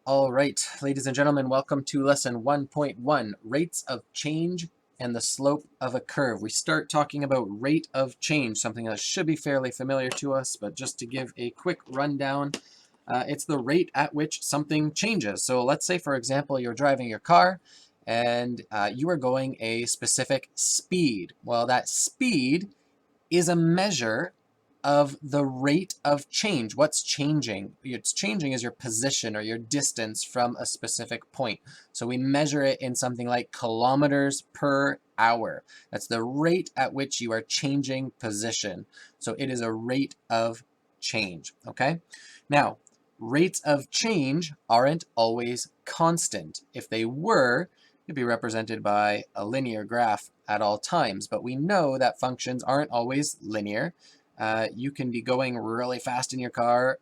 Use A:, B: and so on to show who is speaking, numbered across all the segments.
A: All right, ladies and gentlemen, welcome to lesson 1.1, rates of change and the slope of a curve. We start talking about rate of change, something that should be fairly familiar to us, but just to give a quick rundown, it's the rate at which something changes. So let's say, for example, you're driving your car and you are going a specific speed. Well, that speed is a measure of the rate of change. What's changing? What's changing is your position or your distance from a specific point. So we measure it in something like kilometers per hour. That's the rate at which you are changing position. So it is a rate of change, okay? Now, rates of change aren't always constant. If they were, it'd be represented by a linear graph at all times, but we know that functions aren't always linear. You can be going really fast in your car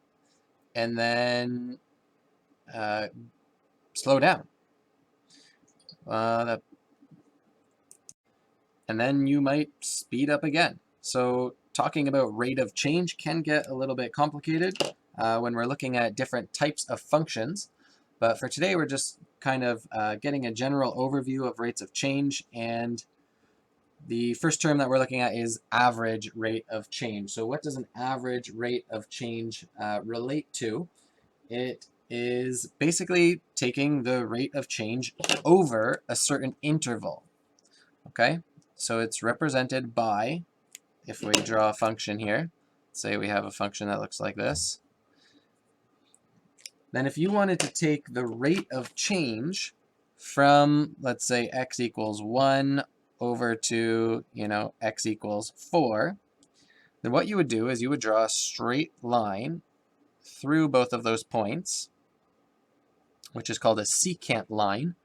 A: and then slow down. And then you might speed up again. So talking about rate of change can get a little bit complicated when we're looking at different types of functions. But for today, we're just kind of getting a general overview of rates of change, and the first term that we're looking at is average rate of change. So what does an average rate of change relate to? It is basically taking the rate of change over a certain interval, okay? So it's represented by, if we draw a function here, say we have a function that looks like this, then if you wanted to take the rate of change from, let's say, x equals 1 over to, x equals 4, then what you would do is you would draw a straight line through both of those points, which is called a secant line,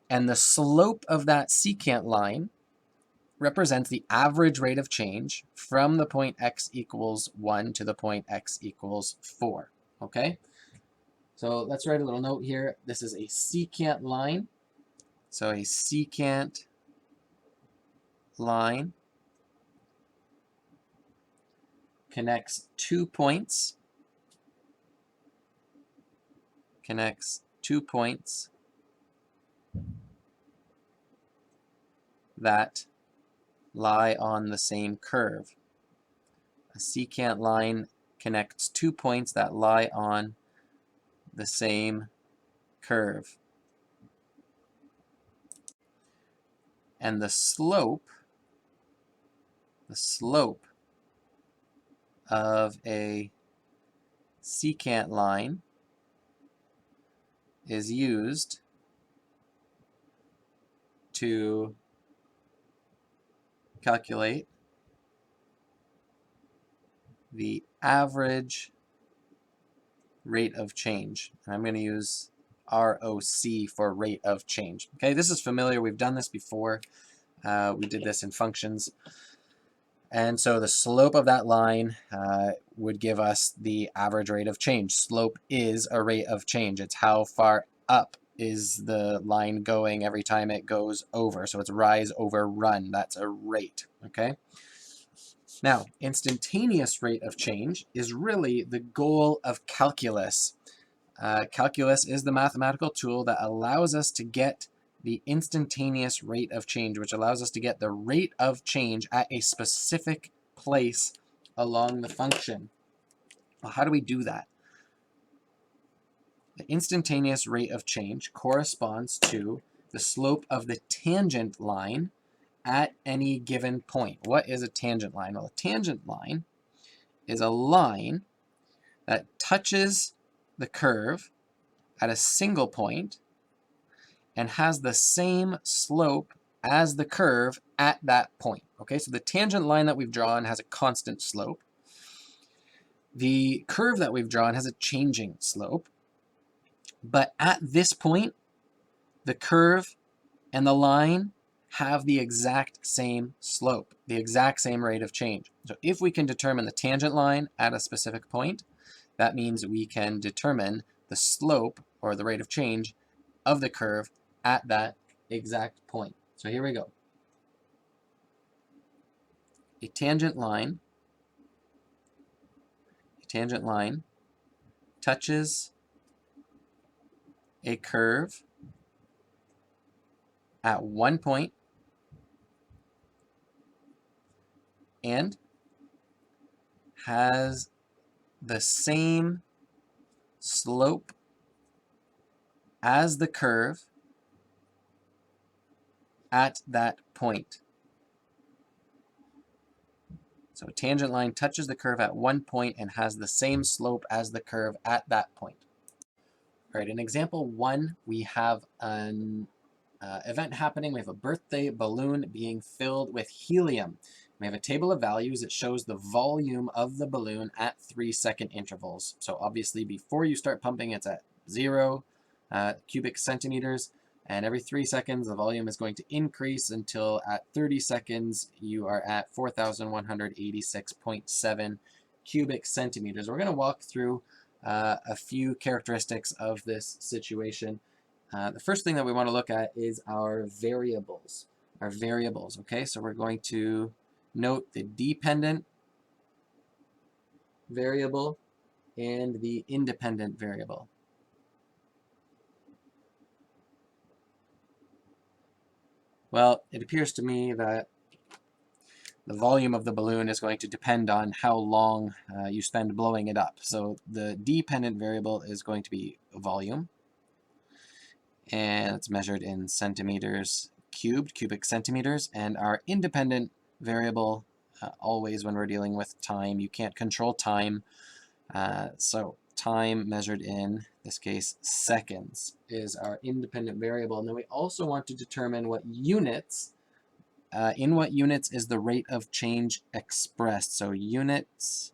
A: and the slope of that secant line represents the average rate of change from the point x equals 1 to the point x equals 4, okay? So let's write a little note here. This is a secant line. So a secant line connects 2 points, that lie on the same curve. A secant line connects 2 points that lie on the same curve. And the slope of a secant line is used to calculate the average rate of change. And I'm going to use ROC for rate of change. Okay, this is familiar. We've done this before. We did this in functions. And so the slope of that line would give us the average rate of change. Slope is a rate of change. It's how far up is the line going every time it goes over. So it's rise over run. That's a rate, okay? Now, instantaneous rate of change is really the goal of calculus. Calculus is the mathematical tool that allows us to get the instantaneous rate of change, which allows us to get the rate of change at a specific place along the function. Well, how do we do that? The instantaneous rate of change corresponds to the slope of the tangent line at any given point. What is a tangent line? Well, a tangent line is a line that touches the curve at a single point and has the same slope as the curve at that point. Okay, so the tangent line that we've drawn has a constant slope. The curve that we've drawn has a changing slope. But at this point, the curve and the line have the exact same slope, the exact same rate of change. So if we can determine the tangent line at a specific point, that means we can determine the slope or the rate of change of the curve at that exact point. So here we go. A tangent line touches a curve at one point and has the same slope as the curve at that point. So a tangent line touches the curve at one point and has the same slope as the curve at that point. All right, in example 1, we have an event happening. We have a birthday balloon being filled with helium. We have a table of values. It shows the volume of the balloon at 3-second intervals. So obviously before you start pumping, it's at 0 cubic centimeters. And every 3 seconds, the volume is going to increase until at 30 seconds, you are at 4,186.7 cubic centimeters. We're going to walk through a few characteristics of this situation. The first thing that we want to look at is our variables. Okay? So we're going to note the dependent variable and the independent variable. Well, it appears to me that the volume of the balloon is going to depend on how long you spend blowing it up. So the dependent variable is going to be volume, and it's measured in centimeters cubed, cubic centimeters. And our independent variable, always when we're dealing with time, you can't control time. So time measured in this case seconds is our independent variable. And then we also want to determine what units, in what units is the rate of change expressed. So units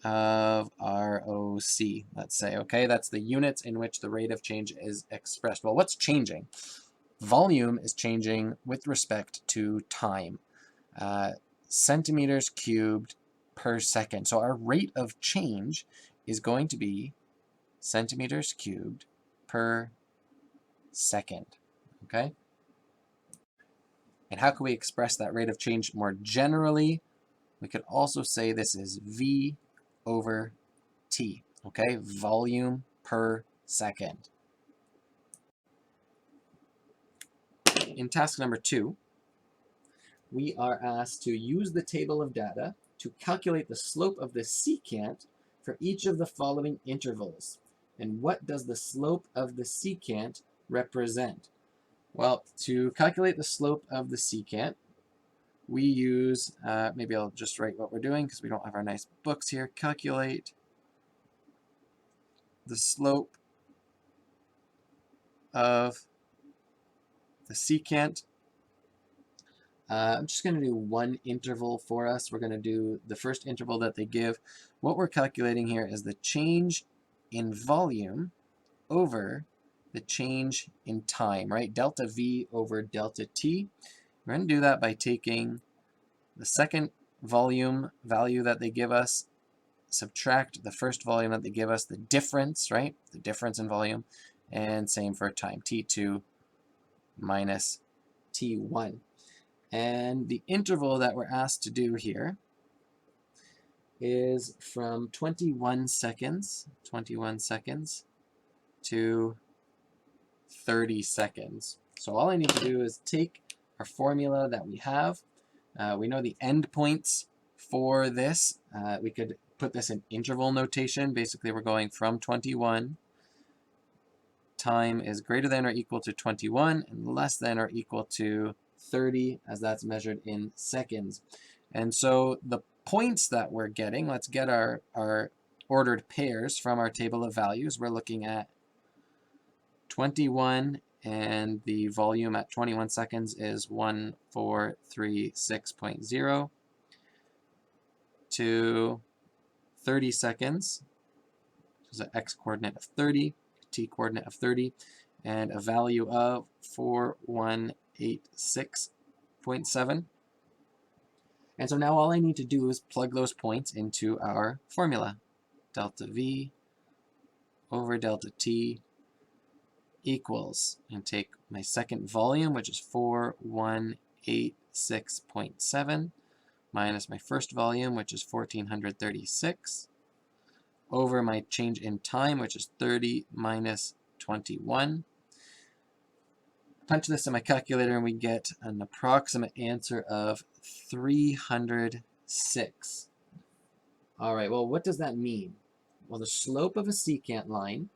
A: of ROC, let's say, okay? That's the units in which the rate of change is expressed. Well, what's changing? Volume is changing with respect to time. Centimeters cubed per second. So our rate of change is going to be centimeters cubed per second, okay? And how can we express that rate of change more generally? We could also say this is V over T, okay? Volume per second. In task number 2, we are asked to use the table of data to calculate the slope of the secant for each of the following intervals. And what does the slope of the secant represent? Well, to calculate the slope of the secant, we use, maybe I'll just write what we're doing because we don't have our nice books here. Calculate the slope of the secant. I'm just going to do one interval for us. We're going to do the first interval that they give. What we're calculating here is the change in volume over the change in time, right? Delta V over delta T. We're going to do that by taking the second volume value that they give us, subtract the first volume that they give us, the difference, right? The difference in volume, and same for time, T2 minus T1. And the interval that we're asked to do here is from 21 seconds to 30 seconds. So all I need to do is take our formula that we have. We know the endpoints for this. We could put this in interval notation. Basically, we're going from 21. Time is greater than or equal to 21 and less than or equal to 30, as that's measured in seconds. And so the points that we're getting, let's get our ordered pairs from our table of values. We're looking at 21, and the volume at 21 seconds is 1436.0 to 30 seconds. There's an x-coordinate of 30, t-coordinate of 30, and a value of 4186.7. And so now all I need to do is plug those points into our formula. Delta V over delta T equals, and take my second volume, which is 4186.7, minus my first volume, which is 1436, over my change in time, which is 30 minus 21. Punch this in my calculator and we get an approximate answer of 306. All right, well, what does that mean? Well, the slope of a secant line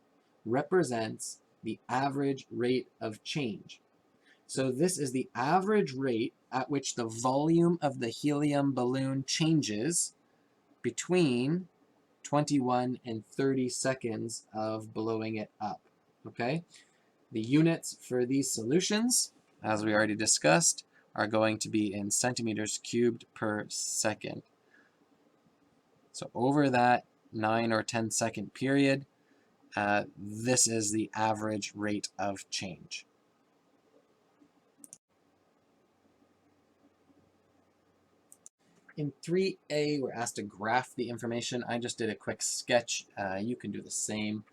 A: represents the average rate of change. So this is the average rate at which the volume of the helium balloon changes between 21 and 30 seconds of blowing it up, okay? The units for these solutions, as we already discussed, are going to be in centimeters cubed per second. So over that 9 or 10 second period, this is the average rate of change. In 3A, we're asked to graph the information. I just did a quick sketch. You can do the same.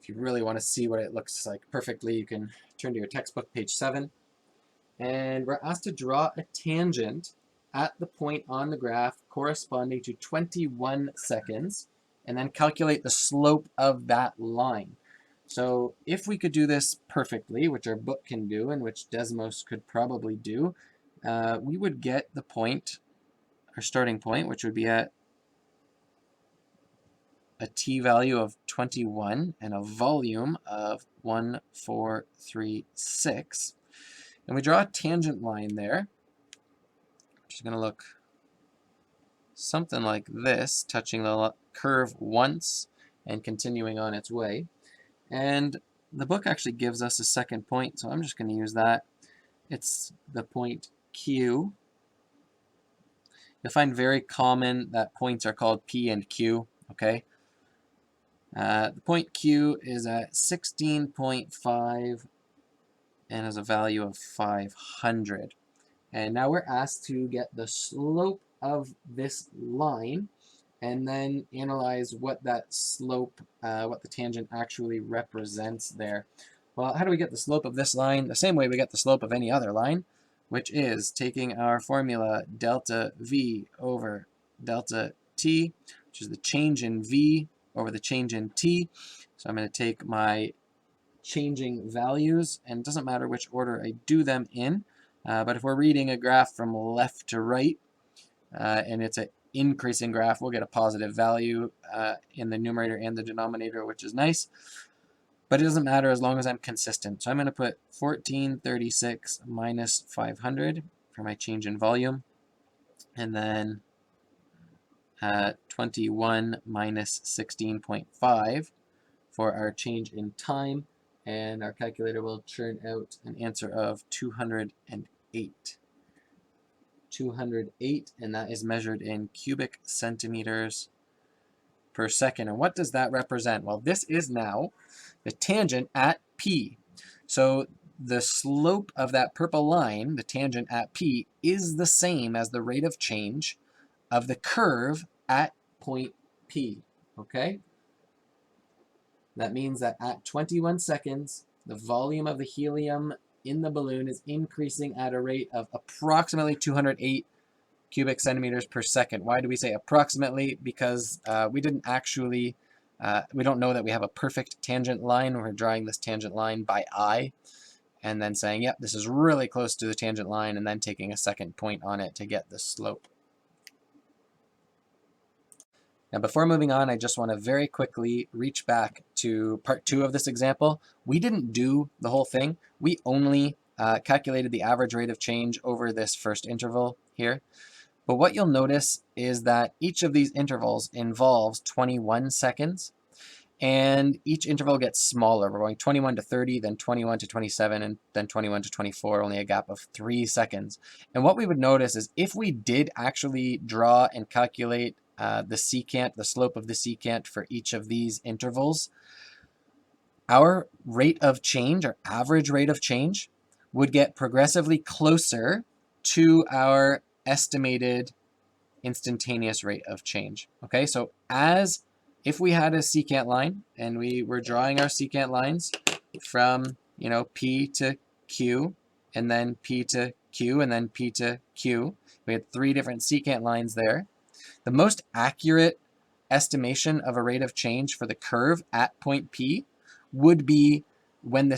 A: If you really want to see what it looks like perfectly, you can turn to your textbook, page 7. And we're asked to draw a tangent at the point on the graph corresponding to 21 seconds, and then calculate the slope of that line. So if we could do this perfectly, which our book can do, and which Desmos could probably do, we would get the point, our starting point, which would be at a t-value of 21 and a volume of 1436. And we draw a tangent line there, which is going to look something like this, touching the curve once and continuing on its way. And the book actually gives us a second point, so I'm just going to use that. It's the point Q. You'll find very common that points are called P and Q, okay? The point Q is at 16.5 and has a value of 500. And now we're asked to get the slope of this line and then analyze what that slope, what the tangent actually represents there. Well, how do we get the slope of this line? The same way we get the slope of any other line, which is taking our formula delta V over delta T, which is the change in V over the change in T. So I'm going to take my changing values, and it doesn't matter which order I do them in, but if we're reading a graph from left to right, and it's an increasing graph, we'll get a positive value in the numerator and the denominator, which is nice. But it doesn't matter as long as I'm consistent. So I'm going to put 1436 minus 500 for my change in volume, and then 21 minus 16.5 for our change in time, and our calculator will churn out an answer of 208. 208, and that is measured in cubic centimeters per second. And what does that represent? Well, this is now the tangent at P. So the slope of that purple line, the tangent at P, is the same as the rate of change of the curve at point P, okay? That means that at 21 seconds, the volume of the helium in the balloon is increasing at a rate of approximately 208 cubic centimeters per second. Why do we say approximately? Because we didn't actually, we don't know that we have a perfect tangent line. We're drawing this tangent line by eye and then saying, yep, this is really close to the tangent line, and then taking a second point on it to get the slope. Now, before moving on, I just want to very quickly reach back to part 2 of this example. We didn't do the whole thing. We only calculated the average rate of change over this first interval here. But what you'll notice is that each of these intervals involves 21 seconds, and each interval gets smaller. We're going 21 to 30, then 21 to 27, and then 21 to 24, only a gap of 3 seconds. And what we would notice is if we did actually draw and calculate the secant, the slope of the secant for each of these intervals, our rate of change, our average rate of change, would get progressively closer to our estimated instantaneous rate of change. Okay, so as if we had a secant line and we were drawing our secant lines from, you know, P to Q, and then P to Q, and then P to Q, we had 3 different secant lines there. The most accurate estimation of a rate of change for the curve at point P would be when the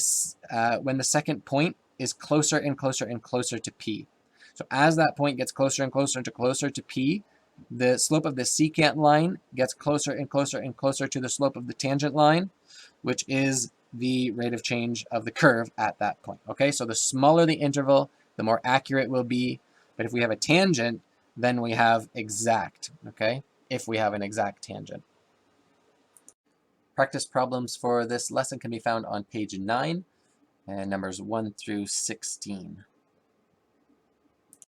A: second point is closer and closer and closer to P. So as that point gets closer and closer and closer to P, the slope of the secant line gets closer and closer and closer to the slope of the tangent line, which is the rate of change of the curve at that point. Okay, so the smaller the interval, the more accurate it will be. But if we have a tangent, then we have exact, okay, if we have an exact tangent. Practice problems for this lesson can be found on page 9 and numbers 1 through 16.